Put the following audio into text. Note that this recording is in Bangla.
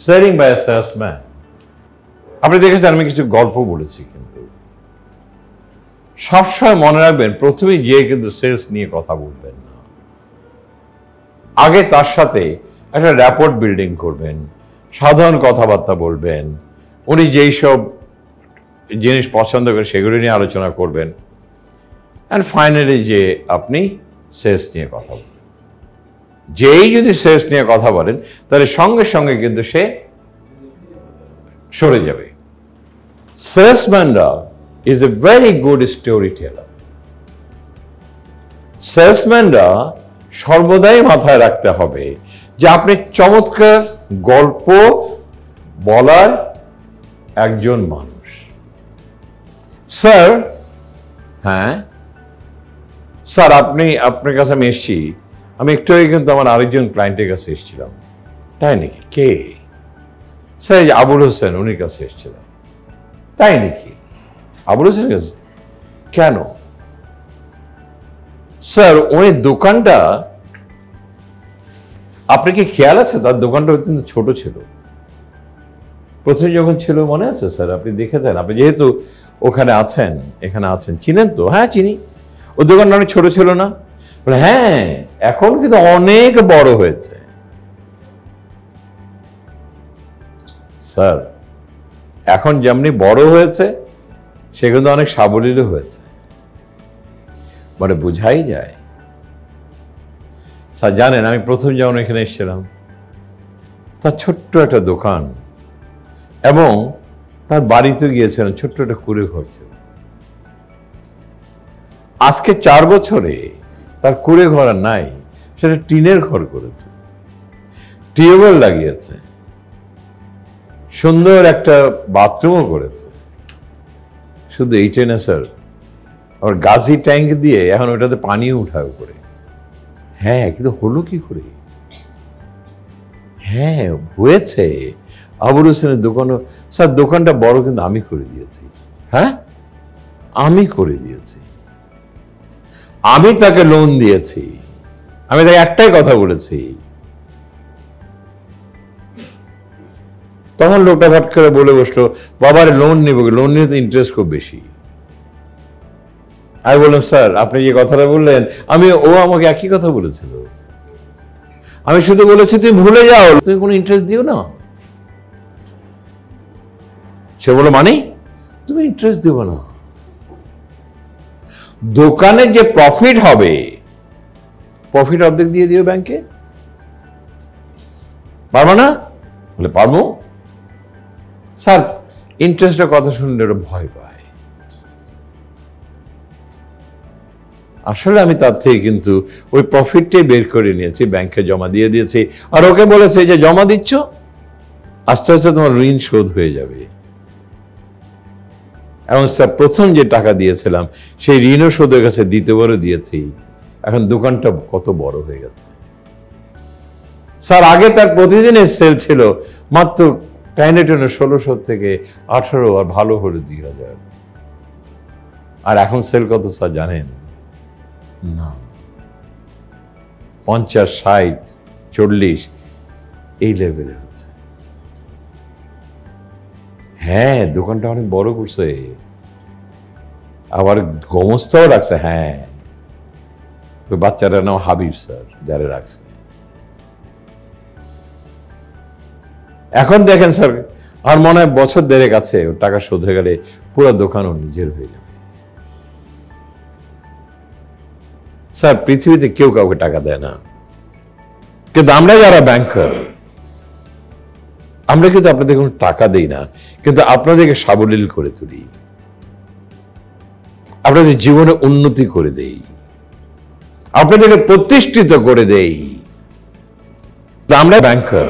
Sailing by A salesman. আপনি দেখেছেন আমি কিছু গল্প বলেছি, কিন্তু সবসময় মনে রাখবেন প্রথমেই গিয়ে কিন্তু সেলস নিয়ে কথা বলবেন না। আগে তার সাথে একটা র্যাপোর্ট বিল্ডিং করবেন, সাধারণ কথাবার্তা বলবেন, উনি যেই সব জিনিস পছন্দ করে সেগুলি নিয়ে আলোচনা করবেন, অ্যান্ড ফাইনালি যে আপনি সেলস নিয়ে কথা বলবেন। যেই যদি সেলস নিয়ে কথা বলেন তাহলে সঙ্গে সঙ্গে কিন্তু সে সরে যাবে। সেলসম্যানরা is a very good storyteller. সেলসম্যানরা সর্বদাই মাথায় রাখতে হবে যে আপনি চমৎকার গল্প বলার একজন মানুষ। স্যার, হ্যাঁ স্যার, আপনার কাছে আমি এসেছি, আমি একটু আগে কিন্তু আমার আরেকজন ক্লায়েন্টের কাছে এসেছিলাম। তাই নাকি? কে? স্যার আবুল হোসেন, উনির কাছে এসেছিলাম। তাই নাকি? আবুল হোসেনের কাছে? কেন? স্যার ওই দোকানটা, আপনার কি খেয়াল আছে তার দোকানটা অত্যন্ত ছোট ছিল? প্রথমে যখন ছিল মনে আছে স্যার? আপনি দেখেছেন, আপনি যেহেতু ওখানে আছেন, এখানে আছেন, চিনেন তো? হ্যাঁ চিনি। ওর দোকানটা অনেক ছোট ছিল না? হ্যাঁ, এখন কিন্তু অনেক বড় হয়েছে। স্যার এখন যেমনি বড় হয়েছে সে কিন্তু অনেক সাবলীল হয়েছে, মানে বোঝাই যায়। স্যার জানেন, আমি প্রথম যখন এখানে এসেছিলাম তার ছোট্ট একটা দোকান এবং তার বাড়িতে গিয়েছিলাম, ছোট্ট একটা কুড়ে ঘর ছিল। আজকে 4 বছরে তার কুড়ে ঘর আর নাই, সেটা টিনের ঘর করেছে, টিউবওয়েল লাগিয়েছে, সুন্দর একটা বাথরুমও করেছে। শুধু এইটাই না স্যার, আবার গাজি ট্যাঙ্ক দিয়ে এখন ওটাতে পানিও উঠায় উপরে। হ্যাঁ, কিন্তু হলো কি করে? হ্যাঁ হয়েছে। আবুল হোসেনের দোকানও, স্যার দোকানটা বড় কিন্তু আমি করে দিয়েছি। হ্যাঁ আমি করে দিয়েছি, আমি তাকে লোন দিয়েছি। আমি তাকে একটাই কথা বলেছি, তখন লোকটা ভাট করে বলে বসলো, বাবার লোন নিব, লোন নিয়ে তো ইন্টারেস্ট খুব বেশি। আমি বললাম, স্যার আপনি যে কথাটা বললেন, ও আমাকে একই কথা বলেছিল। আমি শুধু বলেছি তুমি ভুলে যাও, তুমি কোনো ইন্টারেস্ট দিও না। সে বলো, মানে তুমি ইন্টারেস্ট দিও না, দোকানে যে প্রফিট হবে প্রফিট অর্ধেক দিয়ে দিও ব্যাংকে। পারবো না? বলে পারবো। স্যার ইন্টারেস্টের কথা শুনলে ওরা ভয় পায়। আসলে আমি তার থেকে কিন্তু ওই প্রফিটটাই বের করে নিয়েছি, ব্যাংকে জমা দিয়ে দিয়েছি, আর ওকে বলেছে যে জমা দিচ্ছ, আস্তে আস্তে তোমার ঋণ শোধ হয়ে যাবে। এবং স্যার প্রথম যে টাকা দিয়েছিলাম সেই ঋণও শোধ হয়ে গেছে, দ্বিতীয়বারও দিয়েছি। এখন দোকানটা কত বড় হয়ে গেছে। স্যার আগে তার প্রতিদিনের সেল ছিল মাত্র টাইনে 1600 থেকে 18, আর ভালো হলে 2000। আর এখন সেল কত স্যার জানেন? না, 50, 60, 40 এই লেভেলে হচ্ছে। হ্যাঁ দোকানটা অনেক বড় করছে, আবার গোমস্তাও রাখছে। হ্যাঁ ওই বাচ্চাটার নাম হাবিব স্যার, যারা রাখছে। এখন দেখেন স্যার, আর মনে হয় বছর 1.5 আছে, ওর টাকা শোধ হয়ে গেলে পুরো দোকান ওর নিজের হয়ে যাবে। স্যার পৃথিবীতে কেউ কাউকে টাকা দেয় না, কিন্তু আমরা যারা ব্যাংকার, আমরা কিন্তু আপনাদের কোনো টাকা দেই না, কিন্তু আপনাদেরকে সাবলীল করে তুলি, আপনাদের জীবনে উন্নতি করে দেই, আপনাদেরকে প্রতিষ্ঠিত করে দেই। আমরা ব্যাংকার।